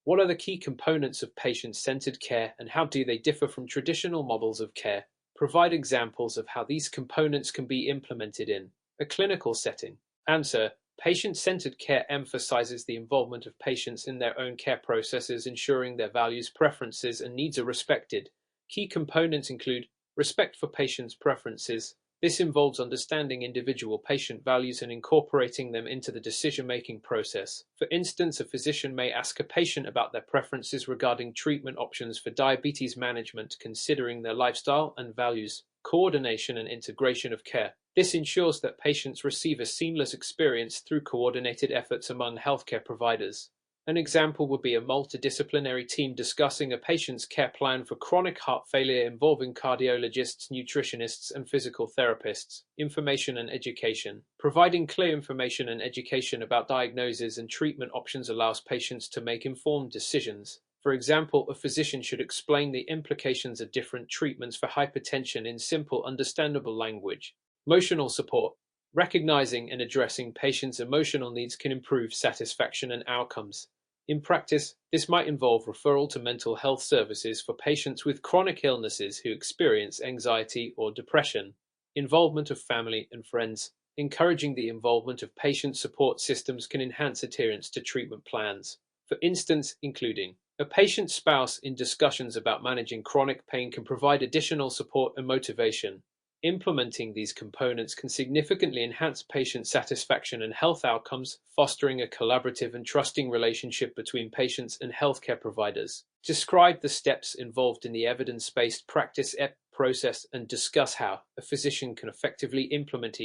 What are the key components of patient-centered care and how do they differ from traditional models of care? Provide examples of how these components can be implemented in a clinical setting. Answer: patient-centered care emphasizes the involvement of patients in their own care processes, ensuring their values, preferences, and needs are respected. Key components include respect for patients' preferences. This involves understanding individual patient values and incorporating them into the decision-making process. For instance, a physician may ask a patient about their preferences regarding treatment options for diabetes management, considering their lifestyle and values. Coordination and integration of care. This ensures that patients receive a seamless experience through coordinated efforts among healthcare providers. An example would be a multidisciplinary team discussing a patient's care plan for chronic heart failure involving cardiologists, nutritionists, and physical therapists. Information and education. Providing clear information and education about diagnoses and treatment options allows patients to make informed decisions. For example, a physician should explain the implications of different treatments for hypertension in simple, understandable language. Emotional support. Recognizing and addressing patients' emotional needs can improve satisfaction and outcomes. In practice, this might involve referral to mental health services for patients with chronic illnesses who experience anxiety or depression. Involvement of family and friends. Encouraging the involvement of patient support systems can enhance adherence to treatment plans. For instance, including a patient's spouse in discussions about managing chronic pain can provide additional support and motivation. Implementing these components can significantly enhance patient satisfaction and health outcomes, fostering a collaborative and trusting relationship between patients and healthcare providers. Describe the steps involved in the evidence-based practice process and discuss how a physician can effectively implement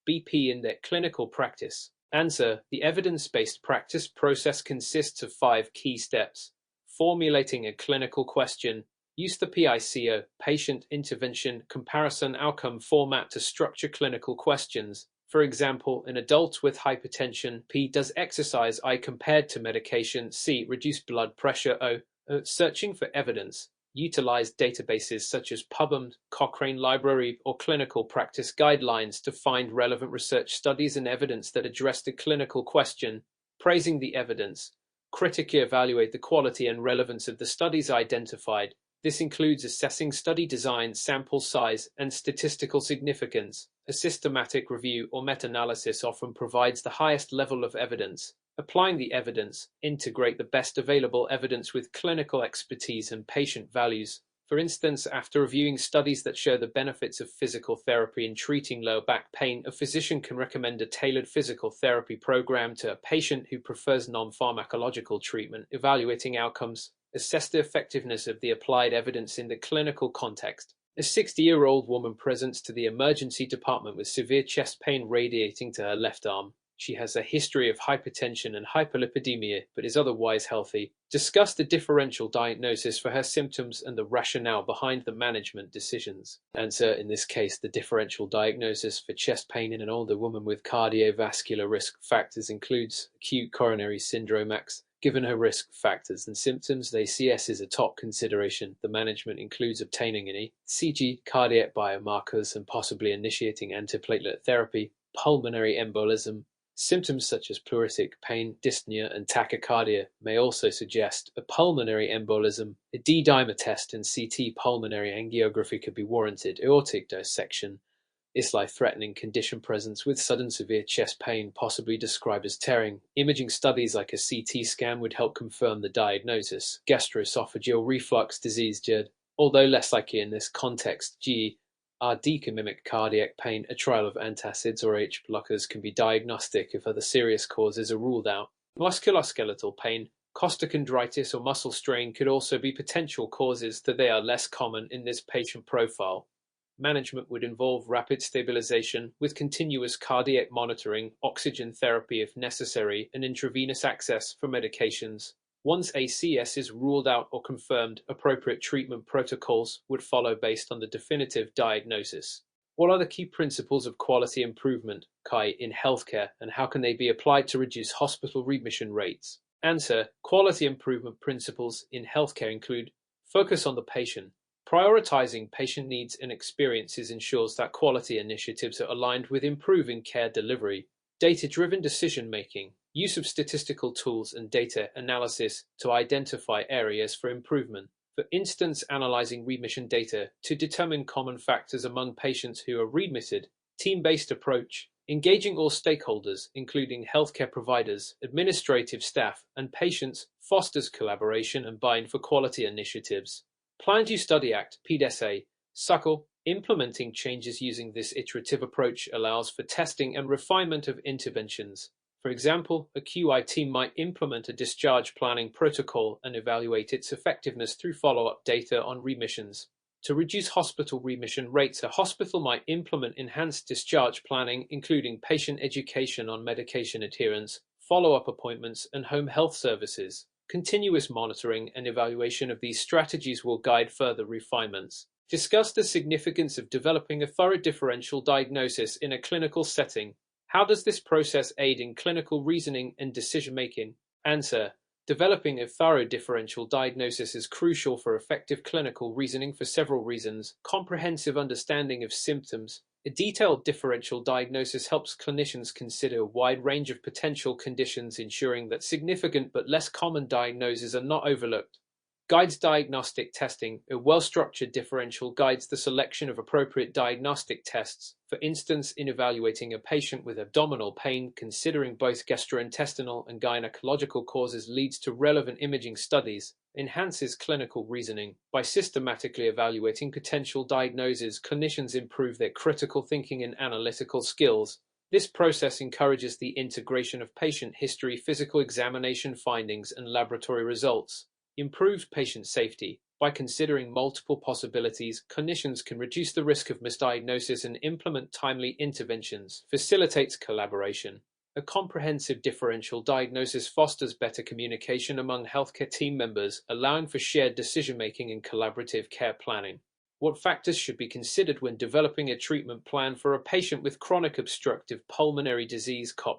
BP in their clinical practice. Answer: the evidence-based practice process consists of 5 key steps. Formulating a clinical question. Use the PICO, Patient Intervention Comparison Outcome format to structure clinical questions. For example, in adults with hypertension, P. Does exercise I compared to medication? C. Reduce blood pressure? O. Searching for evidence. Utilize databases such as PubMed, Cochrane Library, or clinical practice guidelines to find relevant research studies and evidence that address the clinical question. Praising the evidence. Critically evaluate the quality and relevance of the studies identified. This includes assessing study design, sample size, and statistical significance. A systematic review or meta-analysis often provides the highest level of evidence. Applying the evidence. Integrate the best available evidence with clinical expertise and patient values. For instance, after reviewing studies that show the benefits of physical therapy in treating low back pain, a physician can recommend a tailored physical therapy program to a patient who prefers non-pharmacological treatment. Evaluating outcomes. Assess the effectiveness of the applied evidence in the clinical context. A 60-year-old woman presents to the emergency department with severe chest pain radiating to her left arm. She has a history of hypertension and hyperlipidemia, but is otherwise healthy. Discuss the differential diagnosis for her symptoms and the rationale behind the management decisions. Answer: in this case, the differential diagnosis for chest pain in an older woman with cardiovascular risk factors includes acute coronary syndrome. Given her risk factors and symptoms, the ACS is a top consideration. The management includes obtaining an ECG, cardiac biomarkers, and possibly initiating antiplatelet therapy. Pulmonary embolism. Symptoms such as pleuritic pain, dyspnea, and tachycardia may also suggest a pulmonary embolism. A D-dimer test and CT pulmonary angiography could be warranted. Aortic dissection is life-threatening condition presence with sudden severe chest pain, possibly described as tearing. Imaging studies like a CT scan would help confirm the diagnosis. Gastroesophageal reflux disease (GERD). Although less likely in this context, GERD can mimic cardiac pain. A trial of antacids or H blockers can be diagnostic if other serious causes are ruled out. Musculoskeletal pain, costochondritis, or muscle strain could also be potential causes, though they are less common in this patient profile. Management would involve rapid stabilization with continuous cardiac monitoring, oxygen therapy if necessary, and intravenous access for medications. Once ACS is ruled out or confirmed, appropriate treatment protocols would follow based on the definitive diagnosis. What are the key principles of quality improvement (CHI) in healthcare, and how can they be applied to reduce hospital readmission rates? Answer: quality improvement principles in healthcare include focus on the patient. Prioritizing patient needs and experiences ensures that quality initiatives are aligned with improving care delivery. Data-driven decision-making. Use of statistical tools and data analysis to identify areas for improvement. For instance, analyzing remission data to determine common factors among patients who are readmitted. Team-based approach. Engaging all stakeholders, including healthcare providers, administrative staff, and patients, fosters collaboration and buy-in for quality initiatives. Planned You Study Act, PDSA, SUCCLE. Implementing changes using this iterative approach allows for testing and refinement of interventions. For example, a QI team might implement a discharge planning protocol and evaluate its effectiveness through follow-up data on remissions. To reduce hospital remission rates, a hospital might implement enhanced discharge planning, including patient education on medication adherence, follow-up appointments, and home health services. Continuous monitoring and evaluation of these strategies will guide further refinements. Discuss the significance of developing a thorough differential diagnosis in a clinical setting. How does this process aid in clinical reasoning and decision-making? Answer: developing a thorough differential diagnosis is crucial for effective clinical reasoning for several reasons. Comprehensive understanding of symptoms. A detailed differential diagnosis helps clinicians consider a wide range of potential conditions, ensuring that significant but less common diagnoses are not overlooked. Guides diagnostic testing. A well-structured differential guides the selection of appropriate diagnostic tests. For instance, in evaluating a patient with abdominal pain, considering both gastrointestinal and gynecological causes leads to relevant imaging studies. Enhances clinical reasoning. By systematically evaluating potential diagnoses, clinicians improve their critical thinking and analytical skills. This process encourages the integration of patient history, physical examination findings, and laboratory results. Improved patient safety. By considering multiple possibilities, clinicians can reduce the risk of misdiagnosis and implement timely interventions. Facilitates collaboration. A comprehensive differential diagnosis fosters better communication among healthcare team members, allowing for shared decision-making and collaborative care planning. What factors should be considered when developing a treatment plan for a patient with chronic obstructive pulmonary disease (COPD?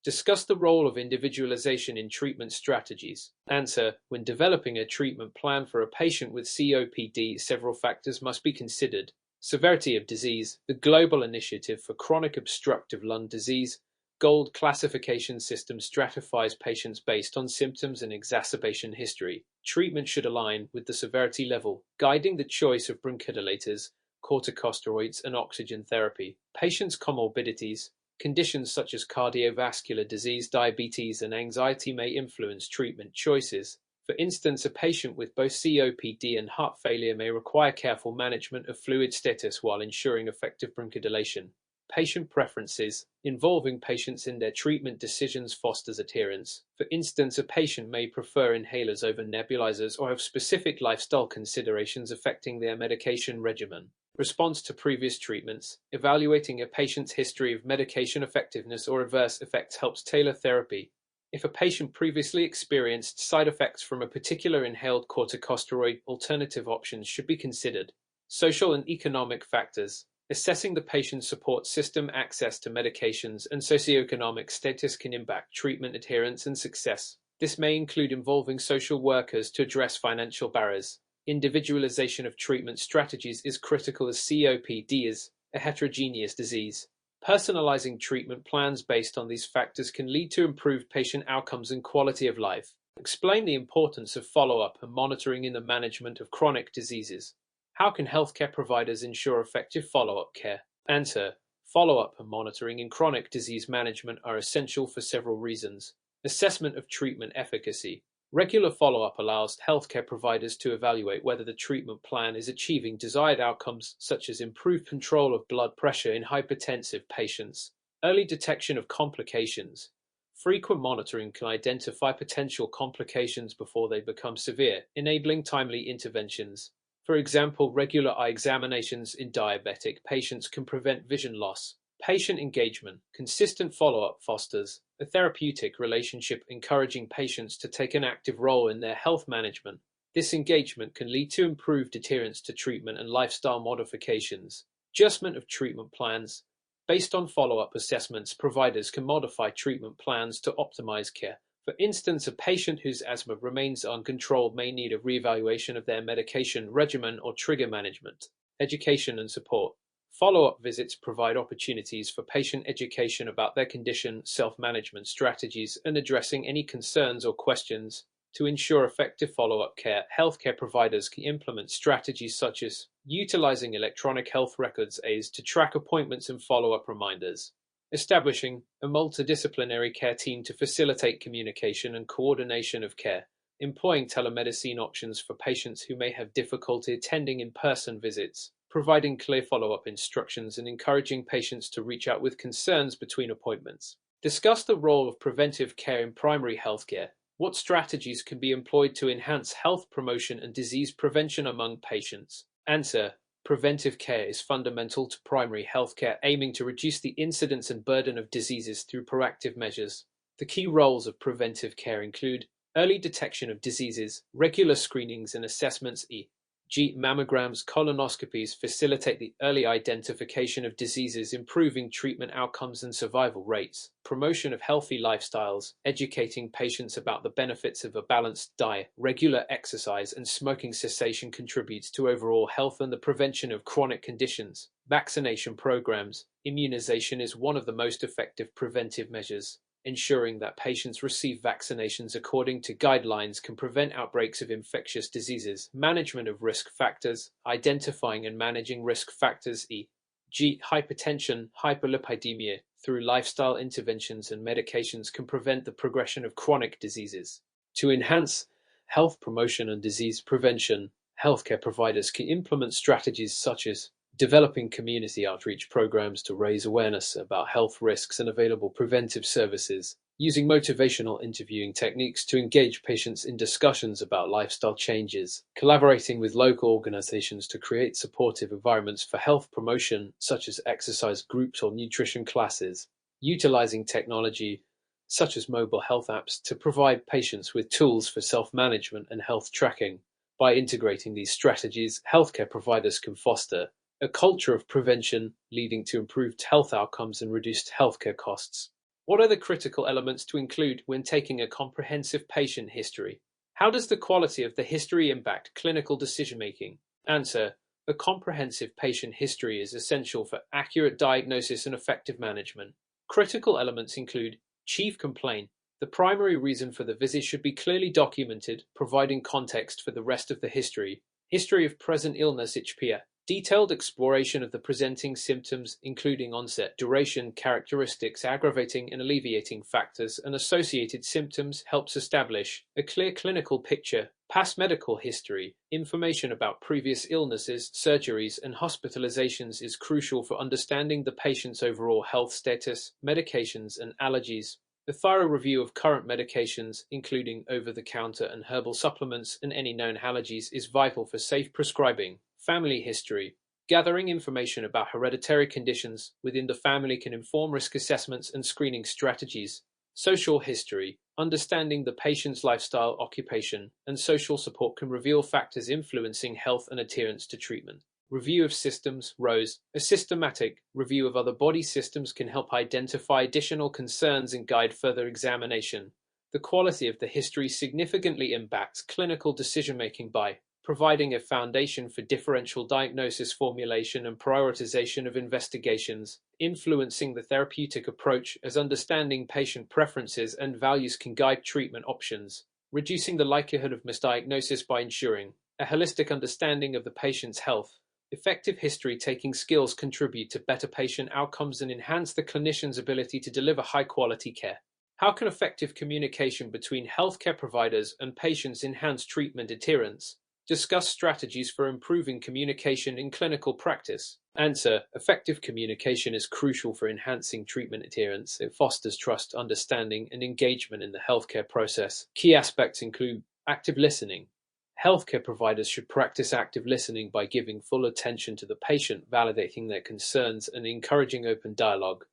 Discuss the role of individualization in treatment strategies. Answer: when developing a treatment plan for a patient with COPD, several factors must be considered. Severity of disease. The Global Initiative for Chronic Obstructive Lung Disease GOLD classification system stratifies patients based on symptoms and exacerbation history. Treatment should align with the severity level, guiding the choice of bronchodilators, corticosteroids, and oxygen therapy. Patients' comorbidities. Conditions such as cardiovascular disease, diabetes, and anxiety may influence treatment choices. For instance, a patient with both COPD and heart failure may require careful management of fluid status while ensuring effective bronchodilation. Patient preferences. Involving patients in their treatment decisions fosters adherence. For instance, a patient may prefer inhalers over nebulizers or have specific lifestyle considerations affecting their medication regimen. Response to previous treatments. Evaluating a patient's history of medication effectiveness or adverse effects helps tailor therapy. If a patient previously experienced side effects from a particular inhaled corticosteroid, alternative options should be considered. Social and economic factors. Assessing the patient's support system, access to medications, and socioeconomic status can impact treatment adherence and success. This may include involving social workers to address financial barriers. Individualization of treatment strategies is critical as COPD is a heterogeneous disease. Personalizing treatment plans based on these factors can lead to improved patient outcomes and quality of life. Explain the importance of follow-up and monitoring in the management of chronic diseases. How can healthcare providers ensure effective follow-up care? Answer: follow-up and monitoring in chronic disease management are essential for several reasons. Assessment of treatment efficacy. Regular follow-up allows healthcare providers to evaluate whether the treatment plan is achieving desired outcomes, such as improved control of blood pressure in hypertensive patients. Early detection of complications. Frequent monitoring can identify potential complications before they become severe, enabling timely interventions. For example, regular eye examinations in diabetic patients can prevent vision loss. Patient engagement. Consistent follow-up fosters a therapeutic relationship, encouraging patients to take an active role in their health management. This engagement can lead to improved adherence to treatment and lifestyle modifications. Adjustment of treatment plans. Based on follow-up assessments, providers can modify treatment plans to optimize care. For instance, a patient whose asthma remains uncontrolled may need a reevaluation of their medication regimen or trigger management. Education and support. Follow-up visits provide opportunities for patient education about their condition, self-management strategies, and addressing any concerns or questions. To ensure effective follow-up care, healthcare providers can implement strategies such as utilizing electronic health records aids to track appointments and follow-up reminders, establishing a multidisciplinary care team to facilitate communication and coordination of care, employing telemedicine options for patients who may have difficulty attending in-person visits, providing clear follow-up instructions and encouraging patients to reach out with concerns between appointments. Discuss the role of preventive care in primary healthcare. What strategies can be employed to enhance health promotion and disease prevention among patients? Answer: preventive care is fundamental to primary healthcare, aiming to reduce the incidence and burden of diseases through proactive measures. The key roles of preventive care include early detection of diseases, regular screenings and assessments, e.g., mammograms, colonoscopies facilitate the early identification of diseases, improving treatment outcomes and survival rates. Promotion of healthy lifestyles, educating patients about the benefits of a balanced diet, regular exercise, and smoking cessation contributes to overall health and the prevention of chronic conditions. Vaccination programs. Immunization is one of the most effective preventive measures. Ensuring that patients receive vaccinations according to guidelines can prevent outbreaks of infectious diseases. Management of risk factors. Identifying and managing risk factors, e.g., hypertension, hyperlipidemia, through lifestyle interventions and medications can prevent the progression of chronic diseases. To enhance health promotion and disease prevention, healthcare providers can implement strategies such as developing community outreach programs to raise awareness about health risks and available preventive services, using motivational interviewing techniques to engage patients in discussions about lifestyle changes, collaborating with local organizations to create supportive environments for health promotion, such as exercise groups or nutrition classes, utilizing technology such as mobile health apps to provide patients with tools for self-management and health tracking. By integrating these strategies, healthcare providers can foster a culture of prevention, leading to improved health outcomes and reduced healthcare costs. What are the critical elements to include when taking a comprehensive patient history? How does the quality of the history impact clinical decision-making? Answer: a comprehensive patient history is essential for accurate diagnosis and effective management. Critical elements include chief complaint. The primary reason for the visit should be clearly documented, providing context for the rest of the history. History of present illness, HPA. Detailed exploration of the presenting symptoms, including onset, duration, characteristics, aggravating and alleviating factors, and associated symptoms, helps establish a clear clinical picture. Past medical history. Information about previous illnesses, surgeries, and hospitalizations is crucial for understanding the patient's overall health status, medications, and allergies. A thorough review of current medications, including over-the-counter and herbal supplements, and any known allergies, is vital for safe prescribing. Family history. Gathering information about hereditary conditions within the family can inform risk assessments and screening strategies. Social history. Understanding the patient's lifestyle, occupation, and social support can reveal factors influencing health and adherence to treatment. Review of systems, ROSE. A systematic review of other body systems can help identify additional concerns and guide further examination. The quality of the history significantly impacts clinical decision-making by providing a foundation for differential diagnosis formulation and prioritization of investigations, influencing the therapeutic approach as understanding patient preferences and values can guide treatment options, reducing the likelihood of misdiagnosis by ensuring a holistic understanding of the patient's health. Effective history-taking skills contribute to better patient outcomes and enhance the clinician's ability to deliver high-quality care. How can effective communication between healthcare providers and patients enhance treatment adherence? Discuss strategies for improving communication in clinical practice. Answer: effective communication is crucial for enhancing treatment adherence. It fosters trust, understanding, and engagement in the healthcare process. Key aspects include active listening. Healthcare providers should practice active listening by giving full attention to the patient, validating their concerns, and encouraging open dialogue.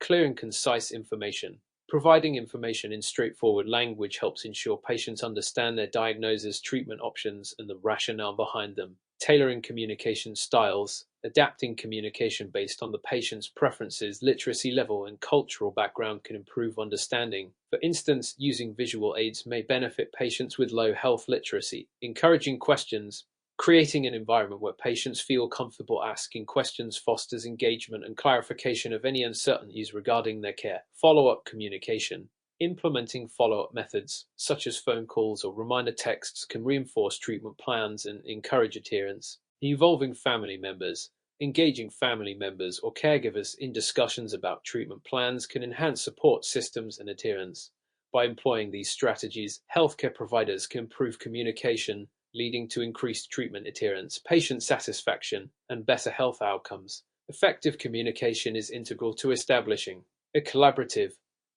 Clear and concise information. Providing information in straightforward language helps ensure patients understand their diagnosis, treatment options, and the rationale behind them. Tailoring communication styles. Adapting communication based on the patient's preferences, literacy level, and cultural background can improve understanding. For instance, using visual aids may benefit patients with low health literacy. Encouraging questions. Creating an environment where patients feel comfortable asking questions fosters engagement and clarification of any uncertainties regarding their care. Follow-up communication. Implementing follow-up methods, such as phone calls or reminder texts, can reinforce treatment plans and encourage adherence. Involving family members. Engaging family members or caregivers in discussions about treatment plans can enhance support systems and adherence. By employing these strategies, healthcare providers can improve communication, leading to increased treatment adherence, patient satisfaction, and better health outcomes. Effective communication is integral to establishing a collaborative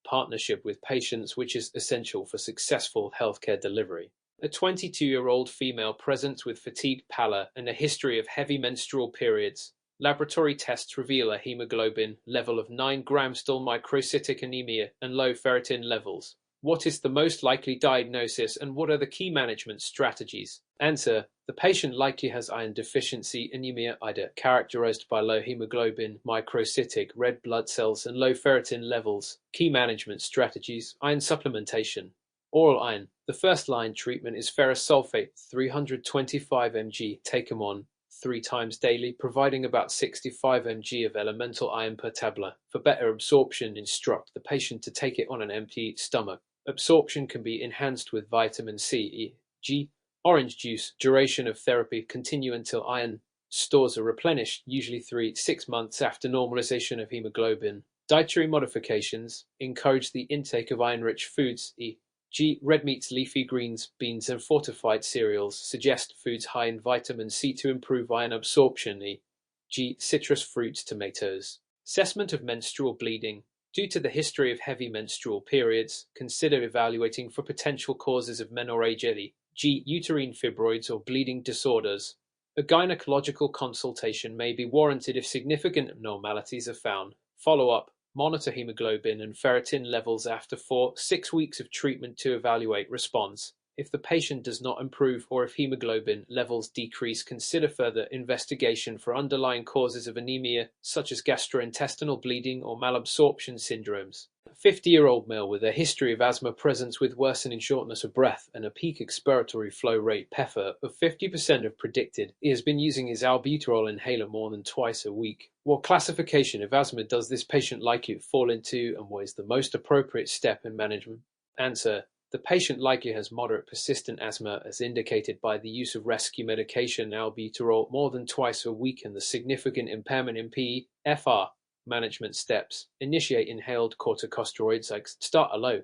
partnership with patients, which is essential for successful healthcare delivery. A 22-year-old female presents with fatigued pallor and a history of heavy menstrual periods. Laboratory tests reveal a hemoglobin level of 9 grams, still microcytic anemia, and low ferritin levels. What is the most likely diagnosis and what are the key management strategies? Answer: the patient likely has iron deficiency anemia, either characterized by low hemoglobin, microcytic red blood cells, and low ferritin levels. Key management strategies: iron supplementation. Oral iron. The first-line treatment is ferrous sulfate, 325 mg, taken on 3 times daily, providing about 65 mg of elemental iron per tablet. For better absorption, instruct the patient to take it on an empty stomach. Absorption can be enhanced with vitamin C, e.g. orange juice. Duration of therapy: continue until iron stores are replenished, usually 3-6 months after normalization of hemoglobin. Dietary modifications: encourage the intake of iron-rich foods, e.g. red meats, leafy greens, beans, and fortified cereals. Suggest foods high in vitamin C to improve iron absorption, e.g. citrus fruits, tomatoes. Assessment of menstrual bleeding. Due to the history of heavy menstrual periods, consider evaluating for potential causes of menorrhagia, e.g. uterine fibroids or bleeding disorders. A gynecological consultation may be warranted if significant abnormalities are found. Follow-up. Monitor hemoglobin and ferritin levels after 4-6 weeks of treatment to evaluate response. If the patient does not improve or if hemoglobin levels decrease, consider further investigation for underlying causes of anemia, such as gastrointestinal bleeding or malabsorption syndromes. A 50-year-old male with a history of asthma presents with worsening shortness of breath and a peak expiratory flow rate (PEFA) of 50% of predicted. He has been using his albuterol inhaler more than twice a week. What classification of asthma does this patient likely fall into, and what is the most appropriate step in management? Answer: the patient likely has moderate persistent asthma, as indicated by the use of rescue medication albuterol more than twice a week and the significant impairment in PEFR. Management steps: initiate inhaled corticosteroids like start low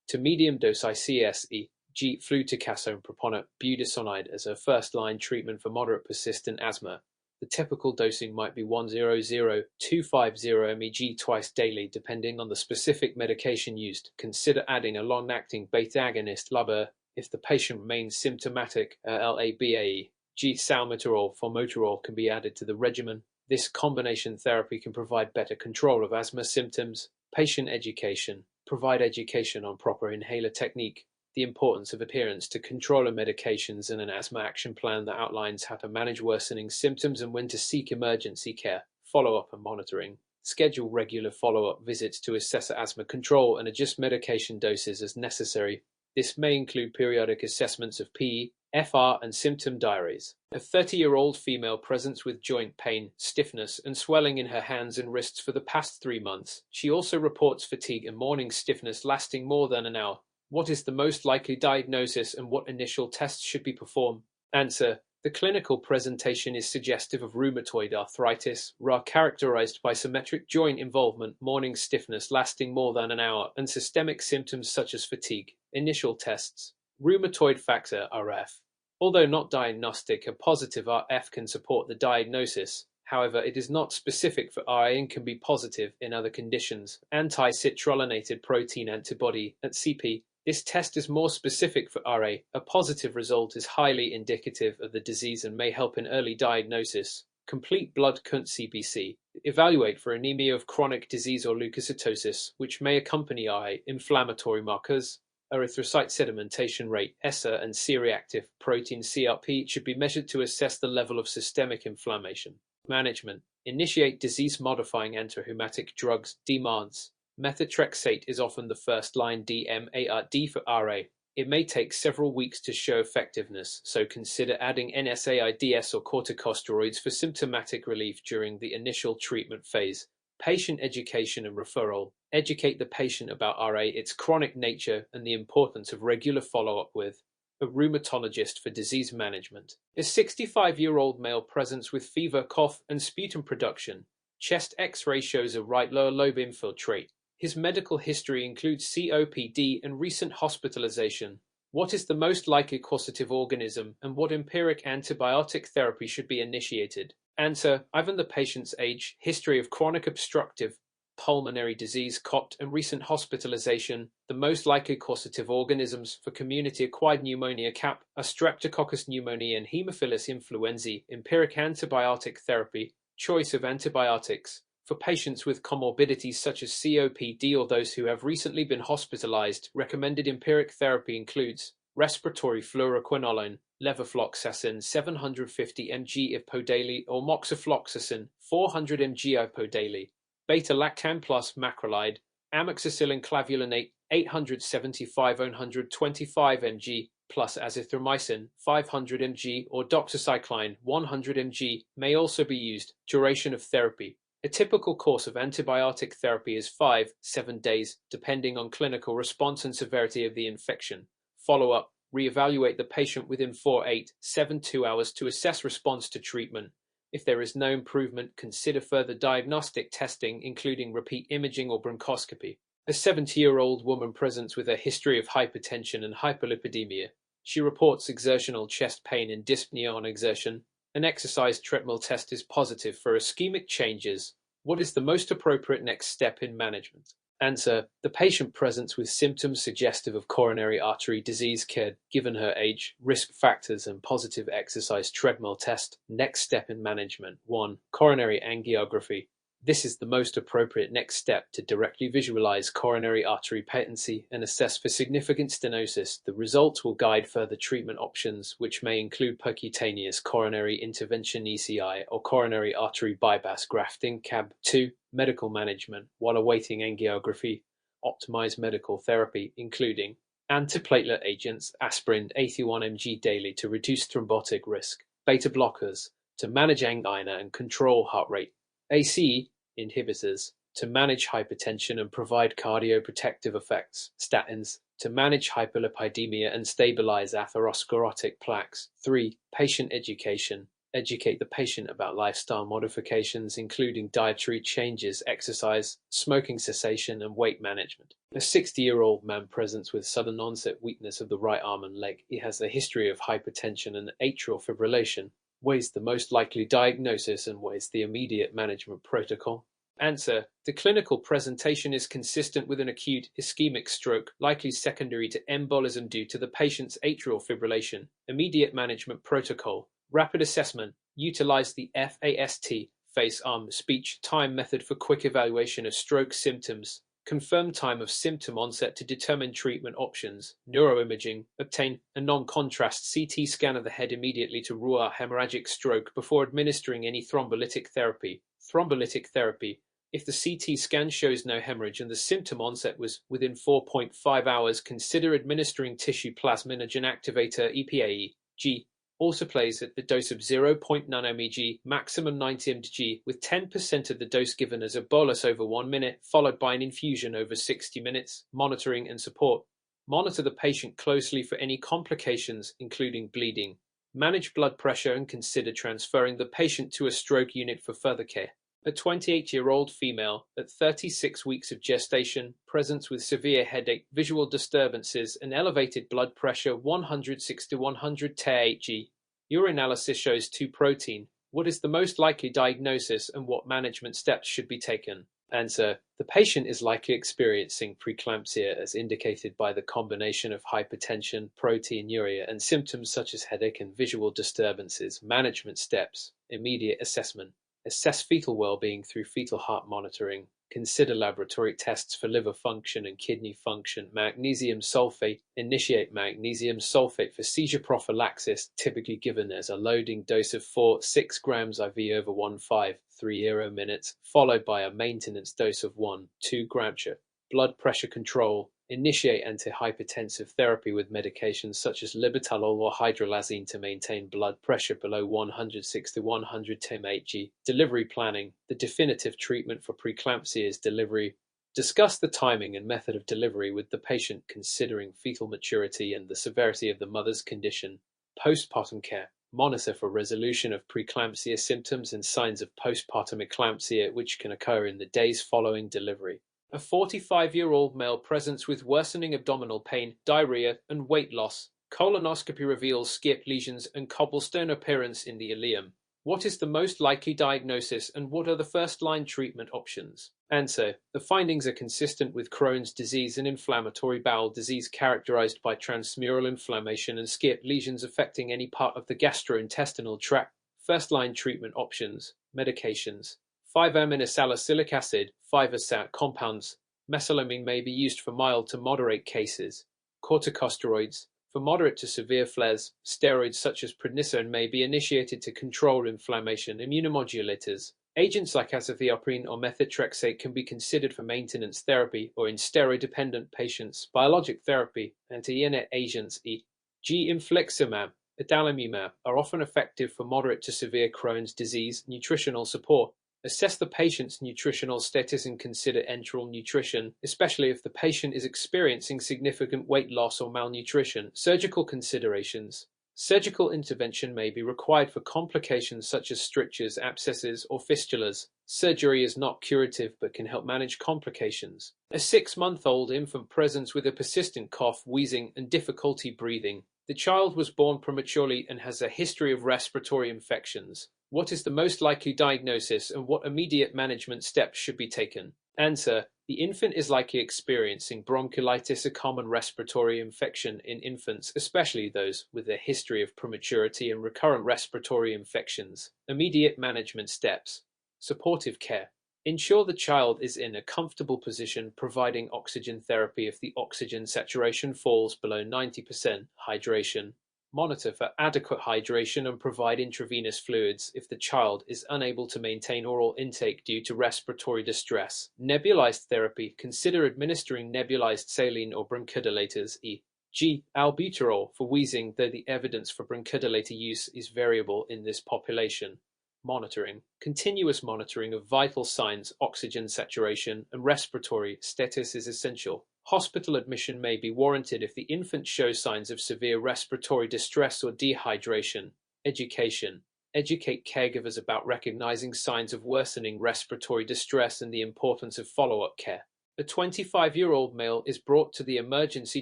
to medium dose ICS, e.g. fluticasone proponent budesonide, as a first-line treatment for moderate persistent asthma. The typical dosing might be 100-250 mg twice daily, depending on the specific medication used. Consider adding a long-acting beta agonist, LABA, if the patient remains symptomatic. LABAE, G-salmeterol, formoterol can be added to the regimen. This combination therapy can provide better control of asthma symptoms. Patient education. Provide education on proper inhaler technique, the importance of adherence to controller medications, and an asthma action plan that outlines how to manage worsening symptoms and when to seek emergency care. Follow-up and monitoring. Schedule regular follow-up visits to assess asthma control and adjust medication doses as necessary. This may include periodic assessments of PEFR and symptom diaries. A 30-year-old female presents with joint pain, stiffness, and swelling in her hands and wrists for the past 3 months. She also reports fatigue and morning stiffness lasting more than an hour. What is the most likely diagnosis and what initial tests should be performed? Answer: the clinical presentation is suggestive of rheumatoid arthritis, characterized by symmetric joint involvement, morning stiffness lasting more than an hour, and systemic symptoms such as fatigue. Initial tests: rheumatoid factor (RF). Although not diagnostic, a positive RF can support the diagnosis. However, it is not specific for RA and can be positive in other conditions. Anti-citrullonated protein antibody (CP). This test is more specific for RA. A positive result is highly indicative of the disease and may help in early diagnosis. Complete blood count (CBC). Evaluate for anemia of chronic disease or leukocytosis, which may accompany RA. Inflammatory markers. Erythrocyte sedimentation rate (ESA) and C-reactive protein (CRP) should be measured to assess the level of systemic inflammation. Management. Initiate disease-modifying antihemotic drugs (DMARDs). Methotrexate is often the first-line DMARD for RA. It may take several weeks to show effectiveness, so consider adding NSAIDs or corticosteroids for symptomatic relief during the initial treatment phase. Patient education and referral. Educate the patient about RA, its chronic nature, and the importance of regular follow-up with a rheumatologist for disease management. A 65-year-old male presents with fever, cough, and sputum production. Chest X-ray shows a right lower lobe infiltrate. His medical history includes COPD and recent hospitalization. What is the most likely causative organism, and what empiric antibiotic therapy should be initiated? Answer: given the patient's age, history of chronic obstructive pulmonary disease, COPD, and recent hospitalization, the most likely causative organisms for community-acquired pneumonia CAP are Streptococcus pneumoniae and Haemophilus influenzae. Empiric antibiotic therapy. Choice of antibiotics. For patients with comorbidities such as COPD or those who have recently been hospitalized, recommended empiric therapy includes respiratory fluoroquinolone, levofloxacin 750 mg IPO daily or moxifloxacin 400 mg IPO daily, beta-lactam plus macrolide, amoxicillin clavulanate 875-125 mg plus azithromycin 500 mg or doxycycline 100 mg may also be used. Duration of therapy. A typical course of antibiotic therapy is 5-7 days, depending on clinical response and severity of the infection. Follow-up. Re-evaluate the patient within 4-8-72 hours to assess response to treatment. If there is no improvement, consider further diagnostic testing, including repeat imaging or bronchoscopy. A 70-year-old woman presents with a history of hypertension and hyperlipidemia. She reports exertional chest pain and dyspnea on exertion. An exercise treadmill test is positive for ischemic changes. What is the most appropriate next step in management? Answer: the patient presents with symptoms suggestive of coronary artery disease care. Given her age, risk factors, and positive exercise treadmill test. Next step in management. 1. Coronary angiography. This is the most appropriate next step to directly visualize coronary artery patency and assess for significant stenosis. The results will guide further treatment options, which may include percutaneous coronary intervention (ECI) or coronary artery bypass grafting (CAB). 2. Medical management. While awaiting angiography, optimize medical therapy, including antiplatelet agents, aspirin 81 mg daily to reduce thrombotic risk, beta blockers to manage angina and control heart rate, ACE inhibitors to manage hypertension and provide cardioprotective effects, statins to manage hyperlipidemia and stabilize atherosclerotic plaques. 3. Patient education. Educate the patient about lifestyle modifications, including dietary changes, exercise, smoking cessation, and weight management. A 60-year-old man presents with sudden onset weakness of the right arm and leg. He has a history of hypertension and atrial fibrillation. What is the most likely diagnosis and what is the immediate management protocol? Answer: the clinical presentation is consistent with an acute ischemic stroke, likely secondary to embolism due to the patient's atrial fibrillation. Immediate management protocol: rapid assessment. Utilize the FAST, face, arm, speech, time method for quick evaluation of stroke symptoms. Confirm time of symptom onset to determine treatment options. Neuroimaging. Obtain a non-contrast CT scan of the head immediately to rule out hemorrhagic stroke before administering any thrombolytic therapy. Thrombolytic therapy. If the CT scan shows no hemorrhage and the symptom onset was within 4.5 hours, consider administering tissue plasminogen activator (EPAE). G. Also plays at the dose of 0.9 mg, maximum 90 mg, with 10% of the dose given as a bolus over 1 minute, followed by an infusion over 60 minutes. Monitoring and support. Monitor the patient closely for any complications, including bleeding. Manage blood pressure and consider transferring the patient to a stroke unit for further care. A 28-year-old female at 36 weeks of gestation presents with severe headache, visual disturbances, and elevated blood pressure 160-100 Hg. Urinalysis shows 2 protein. What is the most likely diagnosis and what management steps should be taken? Answer: the patient is likely experiencing preeclampsia as indicated by the combination of hypertension, proteinuria, and symptoms such as headache and visual disturbances. Management steps: immediate assessment. Assess fetal well-being through fetal heart monitoring. Consider laboratory tests for liver function and kidney function. Magnesium sulfate. Initiate magnesium sulfate for seizure prophylaxis, typically given as a loading dose of 4-6 grams IV over 1-5-3 minutes, followed by a maintenance dose of 1-2 grams. Blood pressure control. Initiate antihypertensive therapy with medications such as libitalol or hydralazine to maintain blood pressure below 106 to 110 Hg. Delivery planning. The definitive treatment for preeclampsia is delivery. Discuss the timing and method of delivery with the patient considering fetal maturity and the severity of the mother's condition. Postpartum care. Monitor for resolution of preeclampsia symptoms and signs of postpartum eclampsia, which can occur in the days following delivery. A 45-year-old male presents with worsening abdominal pain, diarrhea, and weight loss. Colonoscopy reveals skip lesions and cobblestone appearance in the ileum. What is the most likely diagnosis and what are the first-line treatment options? Answer. The findings are consistent with Crohn's disease and inflammatory bowel disease characterized by transmural inflammation and skip lesions affecting any part of the gastrointestinal tract. First-line treatment options. Medications. 5-aminosalicylic acid, 5-ASAT compounds. Mesalamine may be used for mild to moderate cases. Corticosteroids. For moderate to severe flares, steroids such as prednisone may be initiated to control inflammation. Immunomodulators. Agents like azathioprine or methotrexate can be considered for maintenance therapy or in steroid-dependent patients. Biologic therapy. Anti-ENET agents e.g. infliximab, adalimumab are often effective for moderate to severe Crohn's disease. Nutritional support. Assess the patient's nutritional status and consider enteral nutrition, especially if the patient is experiencing significant weight loss or malnutrition. Surgical considerations. Surgical intervention may be required for complications such as strictures, abscesses, or fistulas. Surgery is not curative but can help manage complications. A 6-month-old infant presents with a persistent cough, wheezing, and difficulty breathing. The child was born prematurely and has a history of respiratory infections. What is the most likely diagnosis and what immediate management steps should be taken? Answer. The infant is likely experiencing bronchiolitis, a common respiratory infection in infants, especially those with a history of prematurity and recurrent respiratory infections. Immediate management steps. Supportive care. Ensure the child is in a comfortable position, providing oxygen therapy if the oxygen saturation falls below 90%. Hydration. Monitor for adequate hydration and provide intravenous fluids if the child is unable to maintain oral intake due to respiratory distress. Nebulized therapy. Consider administering nebulized saline or bronchodilators e.g. albuterol for wheezing, though the evidence for bronchodilator use is variable in this population. Monitoring. Continuous monitoring of vital signs, oxygen saturation, and respiratory status is essential. Hospital admission may be warranted if the infant shows signs of severe respiratory distress or dehydration. Education. Educate caregivers about recognizing signs of worsening respiratory distress and the importance of follow-up care. A 25-year-old male is brought to the emergency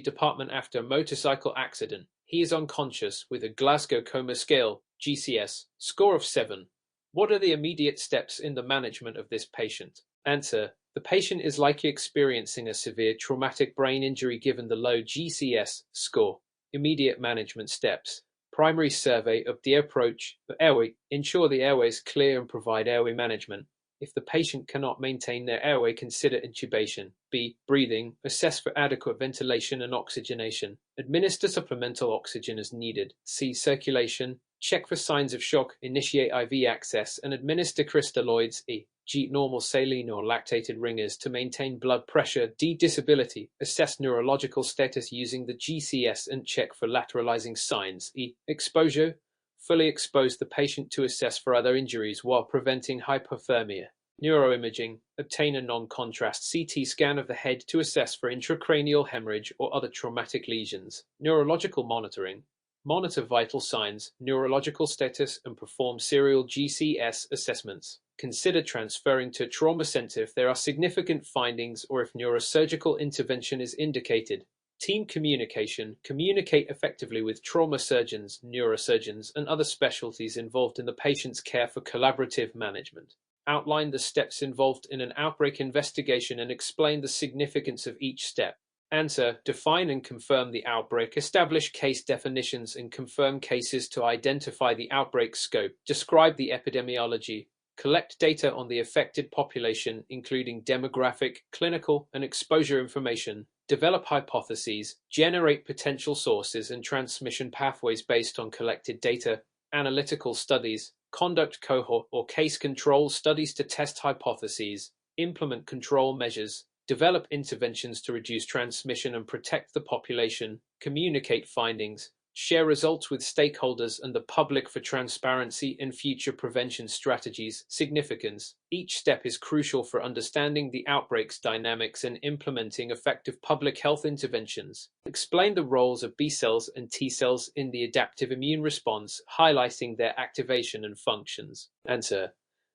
department after a motorcycle accident. He is unconscious with a Glasgow Coma Scale (GCS) score of 7. What are the immediate steps in the management of this patient? Answer. The patient is likely experiencing a severe traumatic brain injury given the low GCS score. Immediate management steps. Primary survey of the approach of airway. Ensure the airway is clear and provide airway management. If the patient cannot maintain their airway, consider intubation. B. Breathing. Assess for adequate ventilation and oxygenation. Administer supplemental oxygen as needed. C. Circulation. Check for signs of shock. Initiate IV access and administer crystalloids e.g. normal saline or lactated ringers to maintain blood pressure. D. Disability. Assess neurological status using the GCS and check for lateralizing signs. E. Exposure. Fully expose the patient to assess for other injuries while preventing hypothermia. Neuroimaging. Obtain a non-contrast CT scan of the head to assess for intracranial hemorrhage or other traumatic lesions. Neurological monitoring. Monitor vital signs, neurological status, and perform serial GCS assessments. Consider transferring to a trauma center if there are significant findings or if neurosurgical intervention is indicated. Team communication. Communicate effectively with trauma surgeons, neurosurgeons, and other specialties involved in the patient's care for collaborative management. Outline the steps involved in an outbreak investigation and explain the significance of each step. Answer. Define and confirm the outbreak. Establish case definitions and confirm cases to identify the outbreak scope. Describe the epidemiology. Collect data on the affected population, including demographic, clinical, and exposure information. Develop hypotheses. Generate potential sources and transmission pathways based on collected data. Analytical studies. Conduct cohort or case control studies to test hypotheses. Implement control measures. develop interventions to reduce transmission and protect the population, communicate findings, share results with stakeholders and the public for transparency and future prevention strategies. Significance. Each step is crucial for understanding the outbreak's dynamics and implementing effective public health interventions. Explain the roles of B cells and T cells in the adaptive immune response, highlighting their activation and functions. Answer.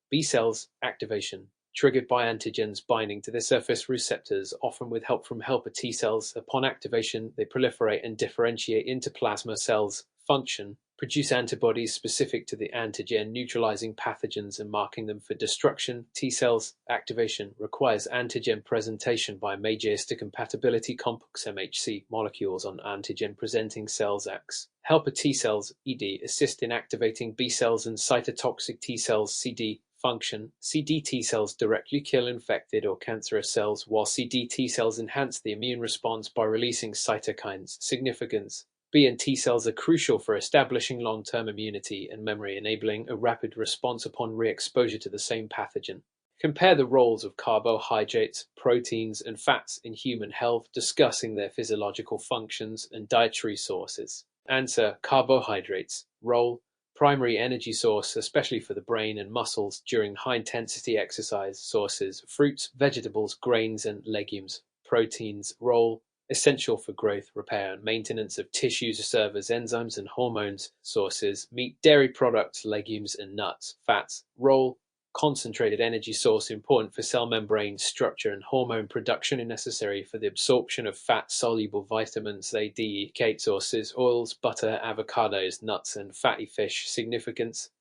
B cells activation, triggered by antigens binding to the surface receptors, often with help from helper T cells. Upon activation, they proliferate and differentiate into plasma cells. Function: produce antibodies specific to the antigen, neutralizing pathogens and marking them for destruction. T cells activation requires antigen presentation by major histocompatibility complex MHC molecules on antigen-presenting cells. X. Helper T cells (ED) assist in activating B cells and cytotoxic T cells (CD). Function: CD T cells directly kill infected or cancerous cells, while CD T cells enhance the immune response by releasing cytokines. Significance: B and T cells are crucial for establishing long-term immunity and memory, enabling a rapid response upon re-exposure to the same pathogen. Compare the roles of carbohydrates, proteins, and fats in human health, discussing their physiological functions and dietary sources. Answer. Carbohydrates. Role: primary energy source, especially for the brain and muscles during high-intensity exercise. Sources: fruits, vegetables, grains, and legumes. Proteins. Role: essential for growth, repair, and maintenance of tissues, serve as enzymes and hormones. Sources: meat, dairy products, legumes, and nuts. Fats. Role: concentrated energy source, important for cell membrane structure and hormone production, and necessary for the absorption of fat-soluble vitamins A, D, E. K. Sources: oils, butter, avocados, nuts, and fatty fish. Significance: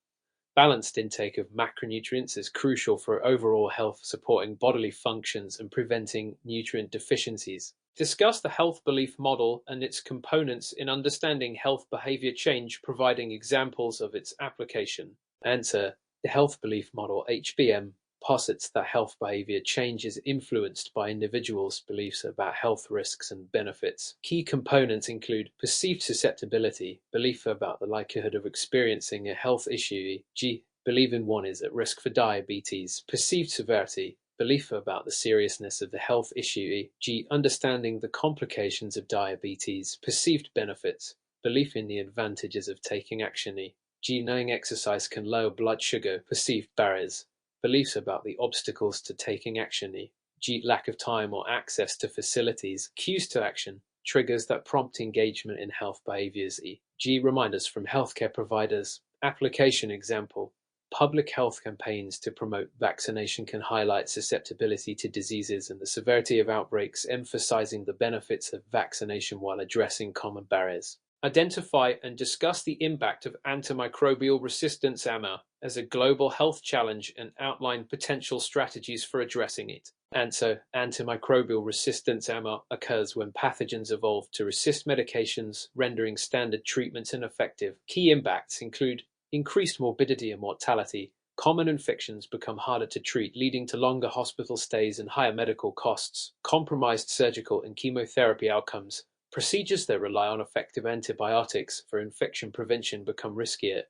balanced intake of macronutrients is crucial for overall health, supporting bodily functions and preventing nutrient deficiencies. Discuss the health belief model and its components in understanding health behavior change, providing examples of its application. Answer. The health belief model (HBM) posits that health behavior change is influenced by individuals' beliefs about health risks and benefits. Key components include perceived susceptibility, belief about the likelihood of experiencing a health issue, e.g., believing one is at risk for diabetes. Perceived severity, belief about the seriousness of the health issue, e.g., understanding the complications of diabetes. Perceived benefits, belief in the advantages of taking action, e.g., knowing exercise can lower blood sugar. Perceived barriers, beliefs about the obstacles to taking action, e.g., lack of time or access to facilities. Cues to action, triggers that prompt engagement in health behaviors, e.g., reminders from healthcare providers. Application example: public health campaigns to promote vaccination can highlight susceptibility to diseases and the severity of outbreaks, emphasizing the benefits of vaccination while addressing common barriers. Identify and discuss the impact of antimicrobial resistance (AMR) as a global health challenge and outline potential strategies for addressing it. Answer. Antimicrobial resistance (AMR) occurs when pathogens evolve to resist medications, rendering standard treatments ineffective. Key impacts include increased morbidity and mortality. Common infections become harder to treat, leading to longer hospital stays and higher medical costs. Compromised surgical and chemotherapy outcomes. Procedures that rely on effective antibiotics for infection prevention become riskier.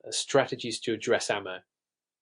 Strategies to address AMR.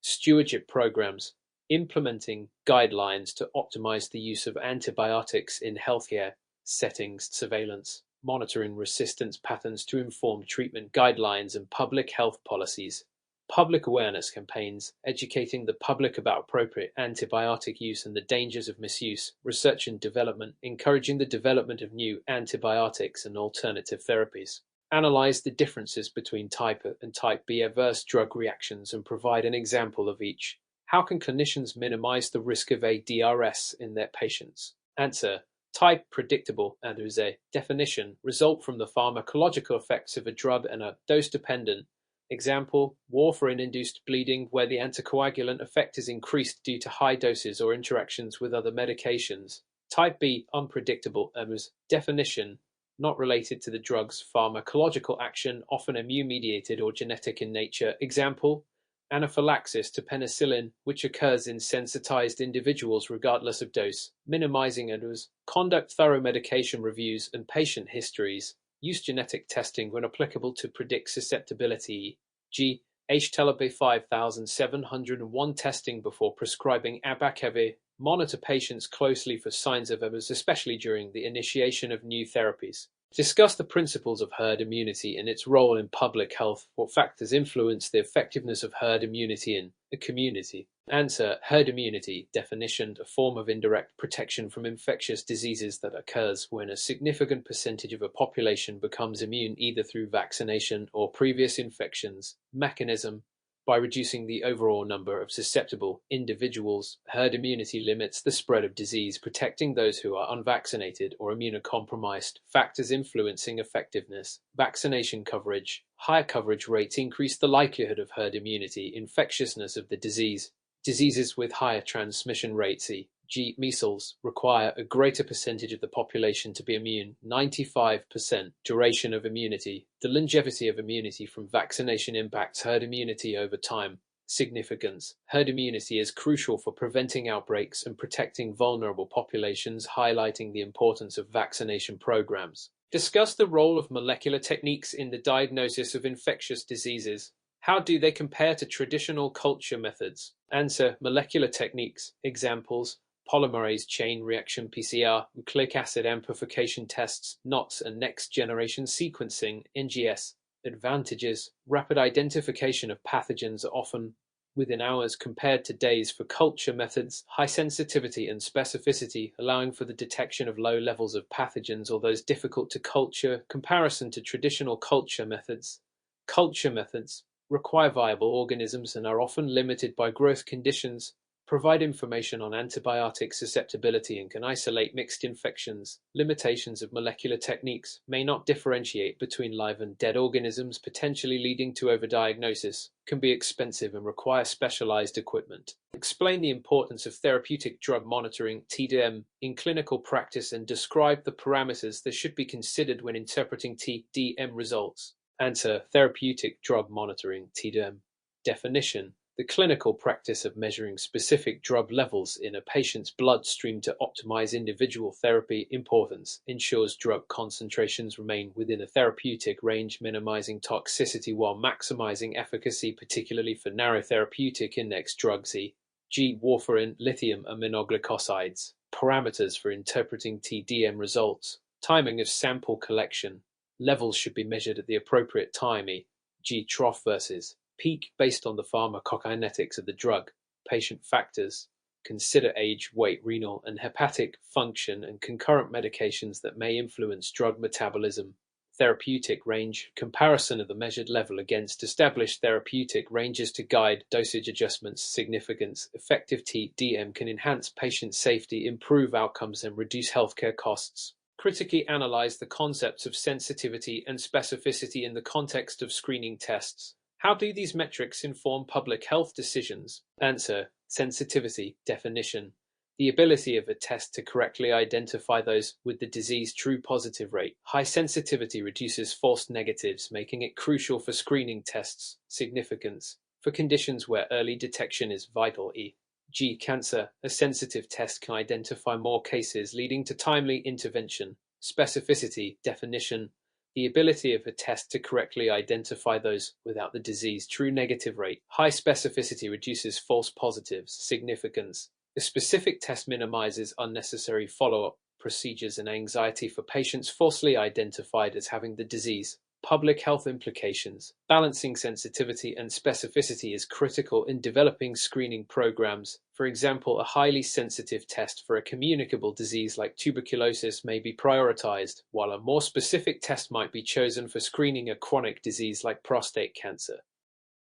Stewardship programs. Implementing guidelines to optimize the use of antibiotics in healthcare settings. Surveillance. Monitoring resistance patterns to inform treatment guidelines and public health policies. Public awareness campaigns, educating the public about appropriate antibiotic use and the dangers of misuse. Research and development, encouraging the development of new antibiotics and alternative therapies. Analyze the differences between type A and type B adverse drug reactions and provide an example of each. How can clinicians minimize the risk of ADRS in their patients? Answer. Type predictable and as a definition result from the pharmacological effects of a drug and are dose-dependent. Example: warfarin-induced bleeding, where the anticoagulant effect is increased due to high doses or interactions with other medications. Type B unpredictable and as definition not related to the drug's pharmacological action, often immune-mediated or genetic in nature. Example: anaphylaxis to penicillin, which occurs in sensitized individuals regardless of dose. Minimizing and as conduct thorough medication reviews and patient histories. Use genetic testing when applicable to predict susceptibility, e.g., HTLB 5701 testing before prescribing abacavir. Monitor patients closely for signs of MS, especially during the initiation of new therapies. Discuss the principles of herd immunity and its role in public health. What factors influence the effectiveness of herd immunity in a community? Answer: herd immunity. Definition: a form of indirect protection from infectious diseases that occurs when a significant percentage of a population becomes immune either through vaccination or previous infections. Mechanism: by reducing the overall number of susceptible individuals, herd immunity limits the spread of disease, protecting those who are unvaccinated or immunocompromised. Factors influencing effectiveness: vaccination coverage. Higher coverage rates increase the likelihood of herd immunity. Infectiousness of the disease. Diseases with higher transmission rates, e.g. measles, require a greater percentage of the population to be immune, 95%. Duration of immunity. The longevity of immunity from vaccination impacts herd immunity over time. Significance: herd immunity is crucial for preventing outbreaks and protecting vulnerable populations, highlighting the importance of vaccination programs. Discuss the role of molecular techniques in the diagnosis of infectious diseases. How do they compare to traditional culture methods? Answer: molecular techniques. Examples: polymerase chain reaction PCR, nucleic acid amplification tests, NOTS, and next-generation sequencing, NGS. Advantages: rapid identification of pathogens, often within hours compared to days for culture methods. High sensitivity and specificity, allowing for the detection of low levels of pathogens or those difficult to culture. Comparison to traditional culture methods. Culture methods require viable organisms and are often limited by growth conditions, provide information on antibiotic susceptibility, and can isolate mixed infections. Limitations of molecular techniques: may not differentiate between live and dead organisms, potentially leading to overdiagnosis, can be expensive and require specialized equipment. Explain the importance of therapeutic drug monitoring (TDM) in clinical practice and describe the parameters that should be considered when interpreting TDM results. Answer: therapeutic drug monitoring (TDM). Definition: the clinical practice of measuring specific drug levels in a patient's bloodstream to optimize individual therapy. Importance: ensures drug concentrations remain within a therapeutic range, minimizing toxicity while maximizing efficacy, particularly for narrow therapeutic index drugs, e.g. warfarin, lithium aminoglycosides. Parameters for interpreting TDM results: timing of sample collection. Levels should be measured at the appropriate time, e.g. trough versus peak, based on the pharmacokinetics of the drug. Patient factors: consider age, weight, renal and hepatic function, and concurrent medications that may influence drug metabolism. Therapeutic range: comparison of the measured level against established therapeutic ranges to guide dosage adjustments. Significance: effective TDM can enhance patient safety, improve outcomes, and reduce healthcare costs. Critically analyze the concepts of sensitivity and specificity in the context of screening tests. How do these metrics inform public health decisions? Answer: sensitivity. Definition: the ability of a test to correctly identify those with the disease true positive rate. High sensitivity reduces false negatives, making it crucial for screening tests. Significance: for conditions where early detection is vital, e.g. cancer, a sensitive test can identify more cases, leading to timely intervention. Specificity. Definition: the ability of a test to correctly identify those without the disease true negative rate. High specificity reduces false positives. Significance: the specific test minimizes unnecessary follow-up procedures and anxiety for patients falsely identified as having the disease. Public health implications: balancing sensitivity and specificity is critical in developing screening programs. For example, a highly sensitive test for a communicable disease like tuberculosis may be prioritized, while a more specific test might be chosen for screening a chronic disease like prostate cancer.